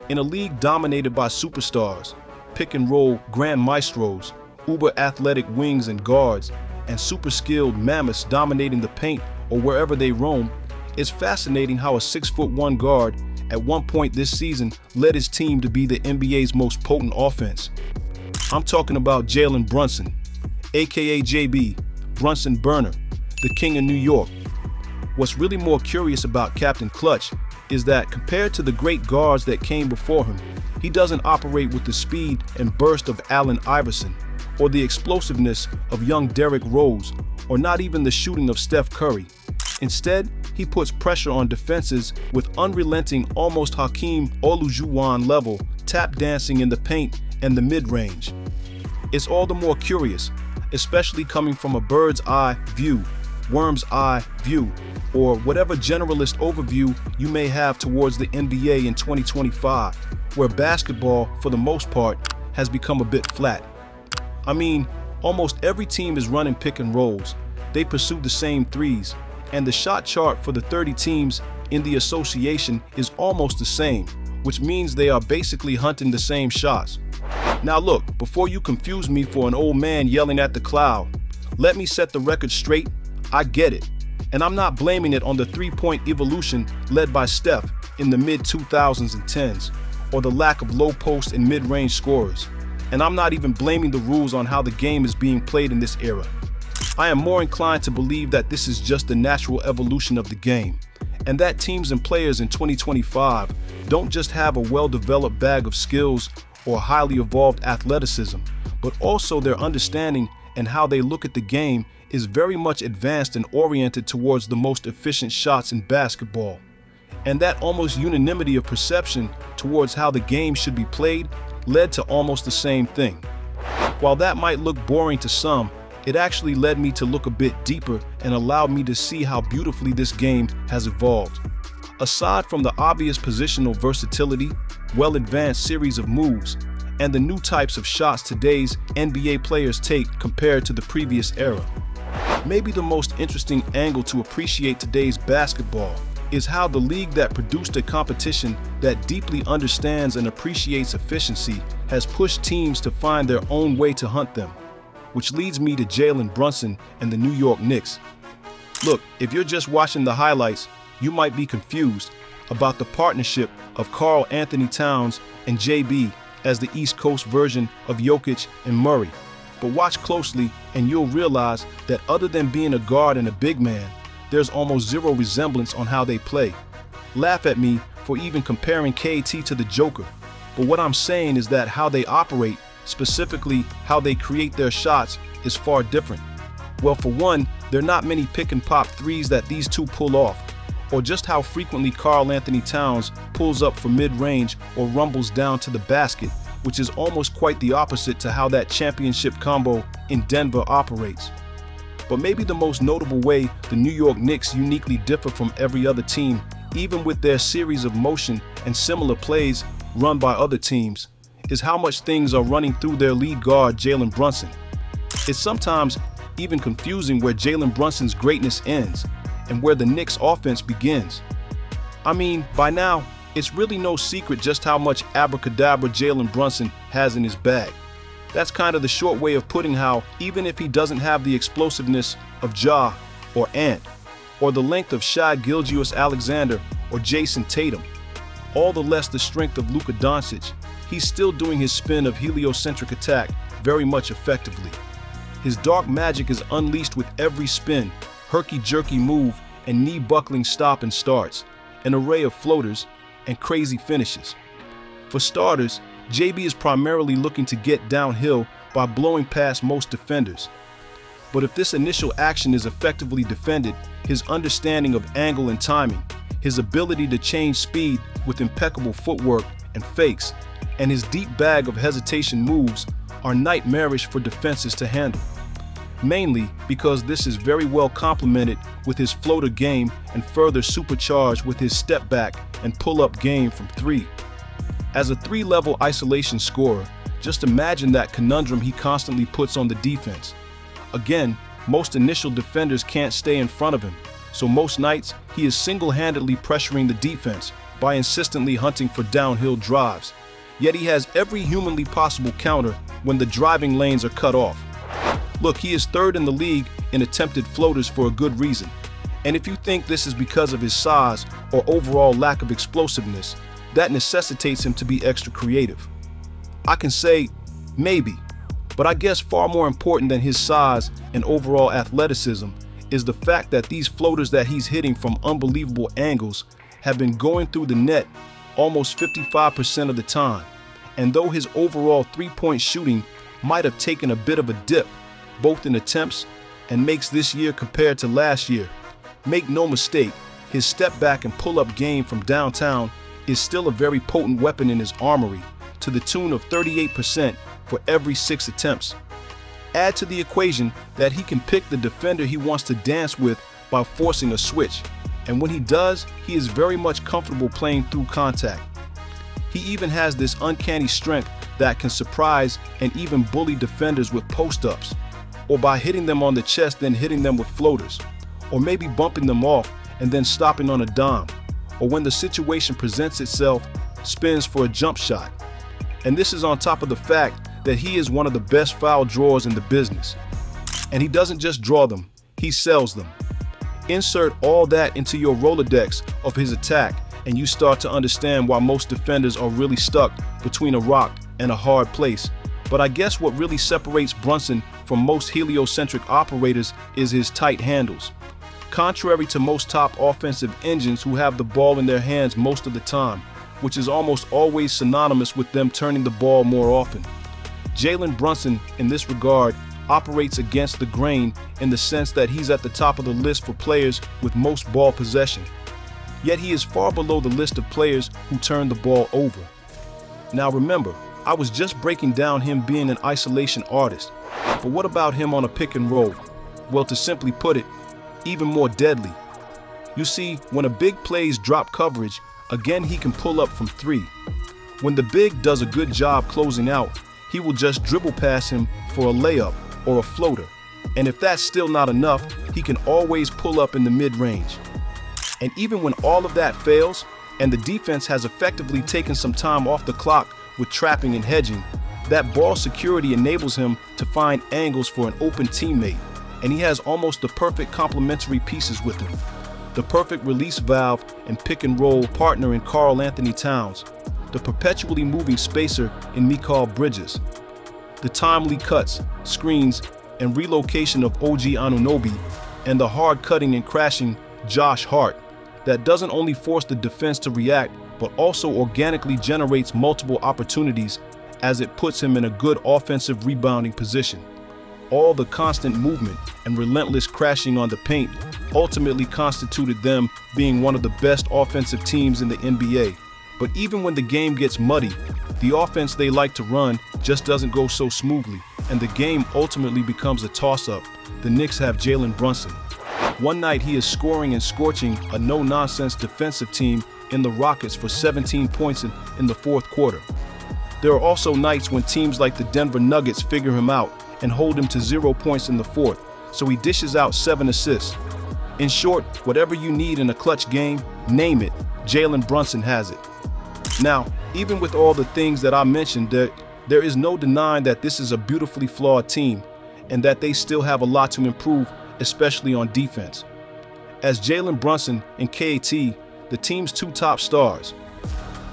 In a league dominated by superstars, pick-and-roll grand maestros, uber-athletic wings and guards, and super-skilled mammoths dominating the paint or wherever they roam, it's fascinating how a 6'1" guard at one point this season led his team to be the NBA's most potent offense. I'm talking about Jalen Brunson, aka JB, Brunson Burner, the king of New York. What's really more curious about Captain Clutch is that compared to the great guards that came before him, he doesn't operate with the speed and burst of Allen Iverson, or the explosiveness of young Derrick Rose, or not even the shooting of Steph Curry. Instead, he puts pressure on defenses with unrelenting, almost Hakeem Olajuwon level tap dancing in the paint and the mid-range. It's all the more curious, especially coming from a bird's eye view, worm's eye view, or whatever generalist overview you may have towards the NBA in 2025, where basketball, for the most part, has become a bit flat. I mean, almost every team is running pick and rolls. They pursue the same threes, and the shot chart for the 30 teams in the association is almost the same, which means they are basically hunting the same shots. Now look, before you confuse me for an old man yelling at the cloud, let me set the record straight. I get it. And I'm not blaming it on the three-point evolution led by Steph in the mid-2000s and 10s, or the lack of low post and mid-range scorers. And I'm not even blaming the rules on how the game is being played in this era. I am more inclined to believe that this is just the natural evolution of the game, and that teams and players in 2025 don't just have a well-developed bag of skills or highly evolved athleticism, but also their understanding and how they look at the game is very much advanced and oriented towards the most efficient shots in basketball. And that almost unanimity of perception towards how the game should be played led to almost the same thing. While that might look boring to some, it actually led me to look a bit deeper and allowed me to see how beautifully this game has evolved. Aside from the obvious positional versatility, well-advanced series of moves, and the new types of shots today's NBA players take compared to the previous era, maybe the most interesting angle to appreciate today's basketball is how the league that produced a competition that deeply understands and appreciates efficiency has pushed teams to find their own way to hunt them. Which leads me to Jalen Brunson and the New York Knicks. Look, if you're just watching the highlights, you might be confused about the partnership of Karl Anthony Towns and JB as the East Coast version of Jokic and Murray. But watch closely and you'll realize that other than being a guard and a big man, there's almost zero resemblance on how they play. Laugh at me for even comparing KT to the Joker, but what I'm saying is that how they operate, specifically how they create their shots, is far different. Well, for one, there are not many pick and pop threes that these two pull off, or just how frequently Karl Anthony Towns pulls up for mid-range or rumbles down to the basket, which is almost quite the opposite to how that championship combo in Denver operates. But maybe the most notable way the New York Knicks uniquely differ from every other team, even with their series of motion and similar plays run by other teams, is how much things are running through their lead guard, Jalen Brunson. It's sometimes even confusing where Jalen Brunson's greatness ends and where the Knicks' offense begins. I mean, by now, it's really no secret just how much abracadabra Jalen Brunson has in his bag. That's kind of the short way of putting how, even if he doesn't have the explosiveness of Ja or Ant, or the length of Shai Gilgeous-Alexander or Jason Tatum, all the less the strength of Luka Doncic, he's still doing his spin of heliocentric attack very much effectively. His dark magic is unleashed with every spin, herky-jerky move, and knee-buckling stop and starts, an array of floaters, and crazy finishes. For starters, JB is primarily looking to get downhill by blowing past most defenders. But if this initial action is effectively defended, his understanding of angle and timing, his ability to change speed with impeccable footwork and fakes, and his deep bag of hesitation moves are nightmarish for defenses to handle. Mainly because this is very well complemented with his floater game and further supercharged with his step back and pull-up game from three. As a three-level isolation scorer, just imagine that conundrum he constantly puts on the defense. Again, most initial defenders can't stay in front of him, so most nights he is single-handedly pressuring the defense, by insistently hunting for downhill drives. Yet he has every humanly possible counter when the driving lanes are cut off. Look, he is third in the league in attempted floaters for a good reason. And if you think this is because of his size or overall lack of explosiveness, that necessitates him to be extra creative. I can say, maybe, but I guess far more important than his size and overall athleticism is the fact that these floaters that he's hitting from unbelievable angles have been going through the net almost 55% of the time. And though his overall three-point shooting might have taken a bit of a dip, both in attempts and makes this year compared to last year, make no mistake, his step back and pull-up game from downtown is still a very potent weapon in his armory, to the tune of 38% for every 6 attempts. Add to the equation that he can pick the defender he wants to dance with by forcing a switch, and when he does, he is very much comfortable playing through contact. He even has this uncanny strength that can surprise and even bully defenders with post-ups, or by hitting them on the chest then hitting them with floaters, or maybe bumping them off and then stopping on a dime, or when the situation presents itself, spins for a jump shot. And this is on top of the fact that he is one of the best foul drawers in the business. And he doesn't just draw them, he sells them. Insert all that into your Rolodex of his attack, and you start to understand why most defenders are really stuck between a rock and a hard place. But I guess what really separates Brunson from most heliocentric operators is his tight handles. Contrary to most top offensive engines who have the ball in their hands most of the time, which is almost always synonymous with them turning the ball more often, Jalen Brunson, in this regard, operates against the grain in the sense that he's at the top of the list for players with most ball possession. Yet he is far below the list of players who turn the ball over. Now remember, I was just breaking down him being an isolation artist, but what about him on a pick and roll? Well, to simply put it, even more deadly. You see, when a big plays drop coverage, again he can pull up from 3. When the big does a good job closing out, he will just dribble past him for a layup or a floater. And if that's still not enough, he can always pull up in the mid-range. And even when all of that fails, and the defense has effectively taken some time off the clock with trapping and hedging, that ball security enables him to find angles for an open teammate, and he has almost the perfect complementary pieces with him. The perfect release valve and pick and roll partner in Karl Anthony Towns, the perpetually moving spacer in Mikal Bridges, the timely cuts, screens, and relocation of OG Anunoby, and the hard cutting and crashing Josh Hart that doesn't only force the defense to react, but also organically generates multiple opportunities as it puts him in a good offensive rebounding position. All the constant movement and relentless crashing on the paint ultimately constituted them being one of the best offensive teams in the NBA. But even when the game gets muddy, the offense they like to run just doesn't go so smoothly, and the game ultimately becomes a toss-up. The Knicks have Jalen Brunson. One night he is scoring and scorching a no-nonsense defensive team in the Rockets for 17 points in the fourth quarter. There are also nights when teams like the Denver Nuggets figure him out and hold him to 0 points in the fourth, so he dishes out 7 assists. In short, whatever you need in a clutch game, name it, Jalen Brunson has it. Now, even with all the things that I mentioned, there is no denying that this is a beautifully flawed team and that they still have a lot to improve, especially on defense. As Jalen Brunson and KAT, the team's 2 top stars,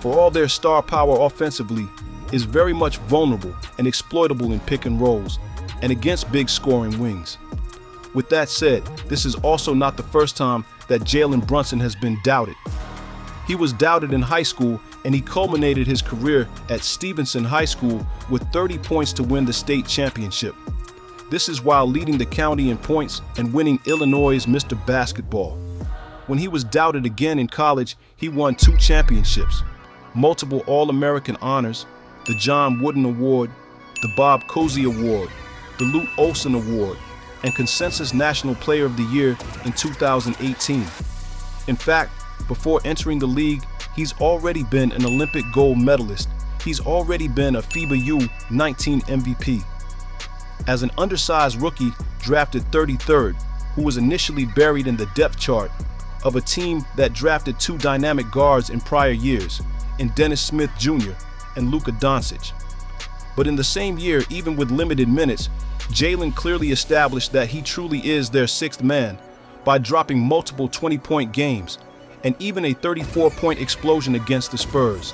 for all their star power offensively, is very much vulnerable and exploitable in pick and rolls and against big scoring wings. With that said, this is also not the first time that Jalen Brunson has been doubted. He was doubted in high school, and he culminated his career at Stevenson High School with 30 points to win the state championship. This is while leading the county in points and winning Illinois' Mr. Basketball. When he was doubted again in college, he won 2 championships, multiple All-American honors, the John Wooden Award, the Bob Cousy Award, the Lute Olson Award, and Consensus National Player of the Year in 2018. In fact, before entering the league, he's already been an Olympic gold medalist. He's already been a FIBA U19 MVP. As an undersized rookie drafted 33rd, who was initially buried in the depth chart, of a team that drafted two dynamic guards in prior years, in Dennis Smith Jr. and Luka Doncic. But in the same year, even with limited minutes, Jalen clearly established that he truly is their sixth man by dropping multiple 20-point games and even a 34-point explosion against the Spurs.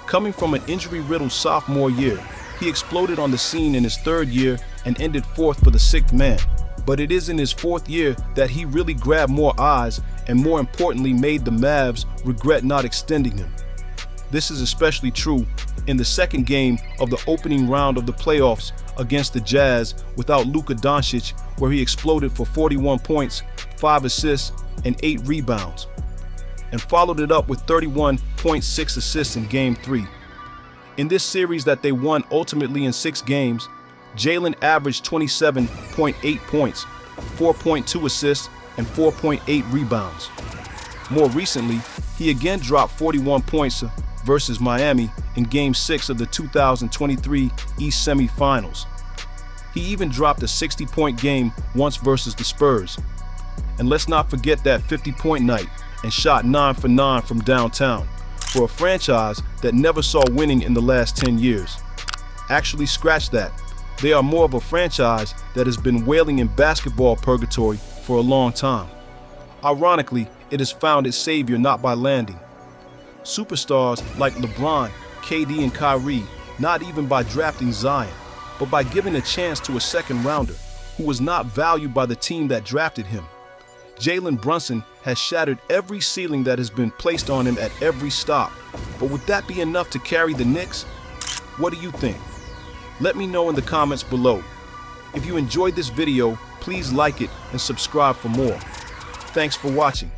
Coming from an injury-riddled sophomore year, he exploded on the scene in his third year and ended fourth for the sixth man. But it is in his fourth year that he really grabbed more eyes and, more importantly, made the Mavs regret not extending him. This is especially true in the second game of the opening round of the playoffs against the Jazz without Luka Doncic, where he exploded for 41 points, 5 assists, and 8 rebounds, and followed it up with 31.6 assists in Game 3. In this series that they won ultimately in 6 games, Jalen averaged 27.8 points, 4.2 assists, and 4.8 rebounds. More recently, he again dropped 41 points versus Miami in Game 6 of the 2023 East Semifinals. He even dropped a 60-point game once versus the Spurs. And let's not forget that 50-point night and shot 9 for 9 from downtown for a franchise that never saw winning in the last 10 years. Actually, scratch that. They are more of a franchise that has been wailing in basketball purgatory for a long time. Ironically, it has found its savior not by landing. Superstars like LeBron, KD, and Kyrie, not even by drafting Zion, but by giving a chance to a second rounder who was not valued by the team that drafted him. Jalen Brunson has shattered every ceiling that has been placed on him at every stop. But would that be enough to carry the Knicks? What do you think? Let me know in the comments below. If you enjoyed this video, please like it and subscribe for more. Thanks for watching.